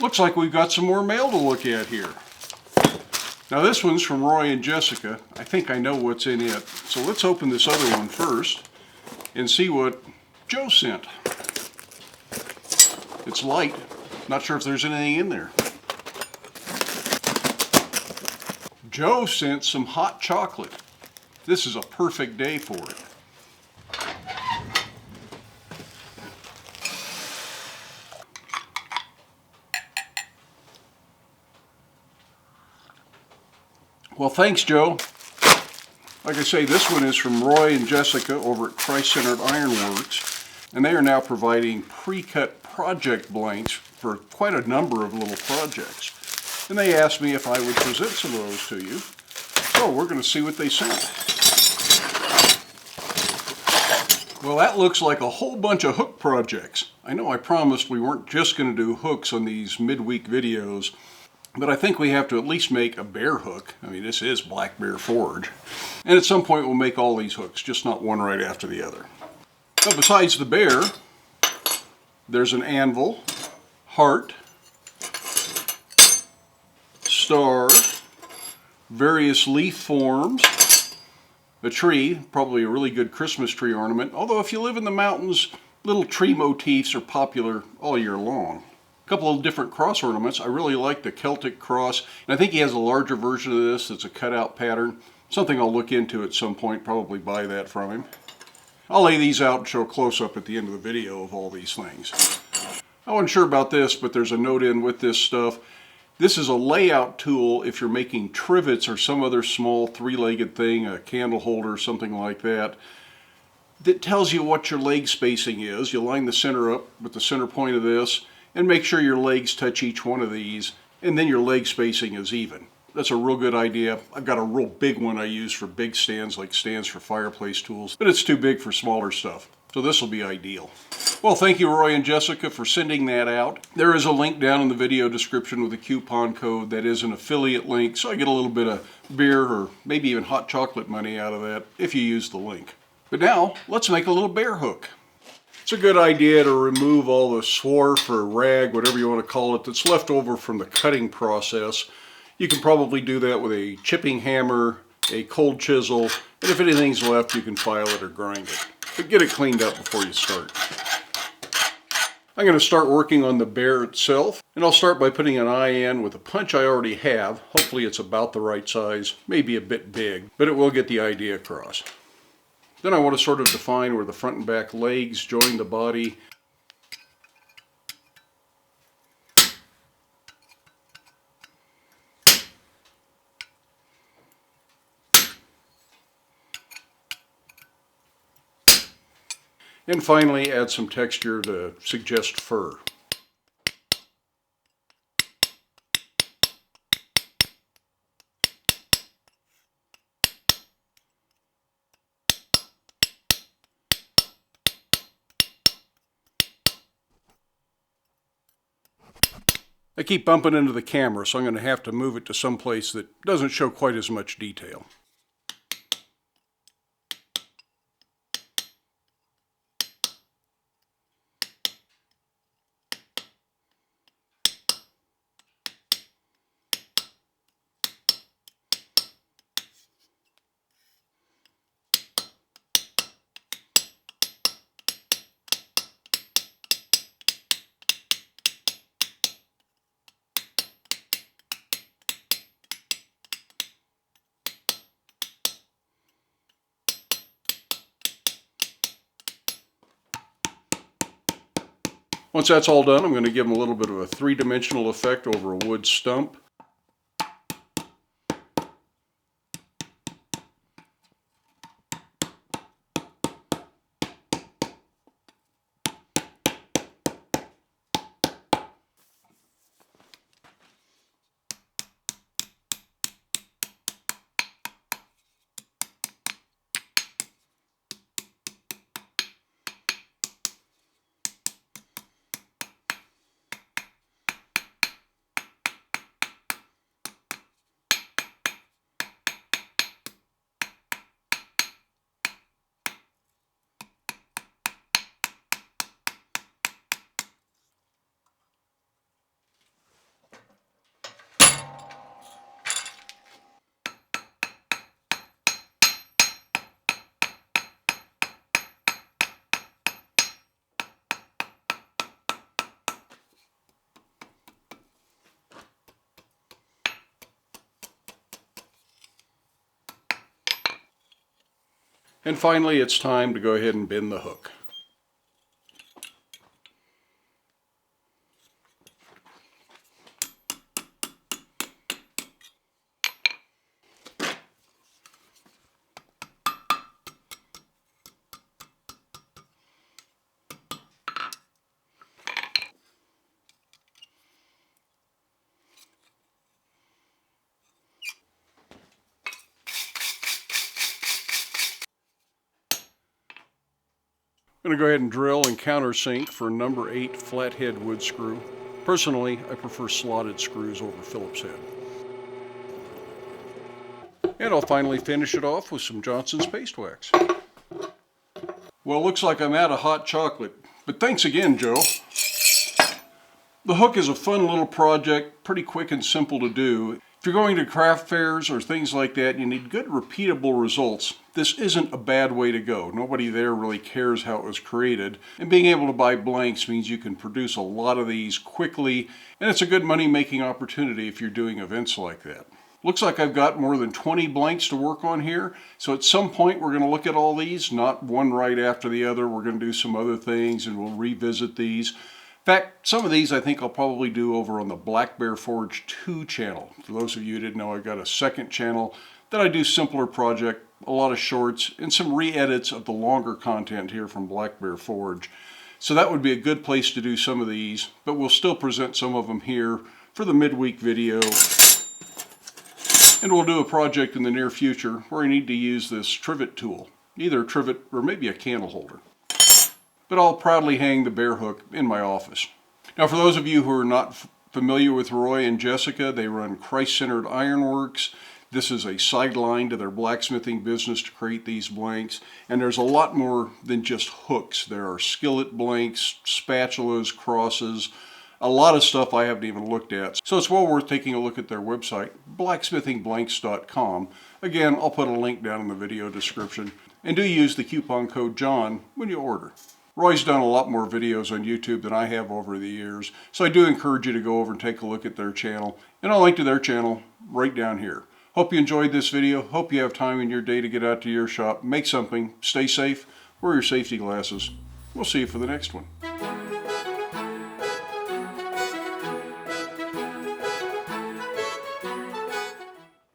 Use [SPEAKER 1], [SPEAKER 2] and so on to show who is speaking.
[SPEAKER 1] Looks like we've got some more mail to look at here. Now this one's from Roy and Jessica. I think I know what's in it. So let's open this other one first and see what Joe sent. It's light. Not sure if there's anything in there. Joe sent some hot chocolate. This is a perfect day for it. Well, thanks, Joe. Like I say, this one is from Roy and Jessica over at Christ Centered Ironworks, and they are now providing pre-cut project blanks for quite a number of little projects. And they asked me if I would present some of those to you. So we're going to see what they sent. Well, that looks like a whole bunch of hook projects. I know I promised we weren't just going to do hooks on these midweek videos, but I think we have to at least make a bear hook. I mean, this is Black Bear Forge. And at some point we'll make all these hooks, just not one right after the other. But besides the bear, there's an anvil, heart, star, various leaf forms, a tree, probably a really good Christmas tree ornament, although if you live in the mountains, little tree motifs are popular all year long. A couple of different cross ornaments. I really like the Celtic cross, and I think he has a larger version of this that's a cutout pattern. Something I'll look into at some point, probably buy that from him. I'll lay these out and show a close-up at the end of the video of all these things. I wasn't sure about this, but there's a note in with this stuff. This is a layout tool if you're making trivets or some other small three-legged thing, a candle holder, something like that, that tells you what your leg spacing is. You line the center up with the center point of this and make sure your legs touch each one of these, and then your leg spacing is even. That's a real good idea. I've got a real big one I use for big stands, like stands for fireplace tools, but it's too big for smaller stuff. So this will be ideal. Well, thank you, Roy and Jessica, for sending that out. There is a link down in the video description with a coupon code that is an affiliate link, so I get a little bit of beer or maybe even hot chocolate money out of that if you use the link. But now, let's make a little bear hook. It's a good idea to remove all the swarf or rag, whatever you want to call it, that's left over from the cutting process. You can probably do that with a chipping hammer, a cold chisel, and if anything's left, you can file it or grind it. But get it cleaned up before you start. I'm going to start working on the bear itself, and I'll start by putting an eye in with a punch I already have. Hopefully it's about the right size, maybe a bit big, but it will get the idea across. Then I want to sort of define where the front and back legs join the body. And finally add some texture to suggest fur. I keep bumping into the camera, so I'm going to have to move it to some place that doesn't show quite as much detail. Once that's all done, I'm going to give them a little bit of a three-dimensional effect over a wood stump. And finally, it's time to go ahead and bend the hook. I'm going to go ahead and drill and countersink for number 8 flathead wood screw. Personally, I prefer slotted screws over Phillips head. And I'll finally finish it off with some Johnson's paste wax. Well, it looks like I'm out of hot chocolate, but thanks again, Joe. The hook is a fun little project, pretty quick and simple to do. If you're going to craft fairs or things like that, you need good repeatable results. This isn't a bad way to go. Nobody there really cares how it was created. And being able to buy blanks means you can produce a lot of these quickly, and it's a good money-making opportunity if you're doing events like that. Looks like I've got more than 20 blanks to work on here, so at some point we're going to look at all these, not one right after the other. We're going to do some other things and we'll revisit these. In fact, some of these I think I'll probably do over on the Black Bear Forge 2 channel. For those of you who didn't know, I've got a second channel that I do simpler project, a lot of shorts, and some re-edits of the longer content here from Black Bear Forge. So that would be a good place to do some of these, but we'll still present some of them here for the midweek video. And we'll do a project in the near future where I need to use this trivet tool, either a trivet or maybe a candle holder. But I'll proudly hang the bear hook in my office. Now, for those of you who are not familiar with Roy and Jessica, they run Christ Centered Ironworks. This is a sideline to their blacksmithing business to create these blanks. And there's a lot more than just hooks. There are skillet blanks, spatulas, crosses, a lot of stuff I haven't even looked at. So it's well worth taking a look at their website, blacksmithingblanks.com. Again, I'll put a link down in the video description. And do use the coupon code JOHN when you order. Roy's done a lot more videos on YouTube than I have over the years, so I do encourage you to go over and take a look at their channel, and I'll link to their channel right down here. Hope you enjoyed this video. Hope you have time in your day to get out to your shop, make something, stay safe, wear your safety glasses. We'll see you for the next one.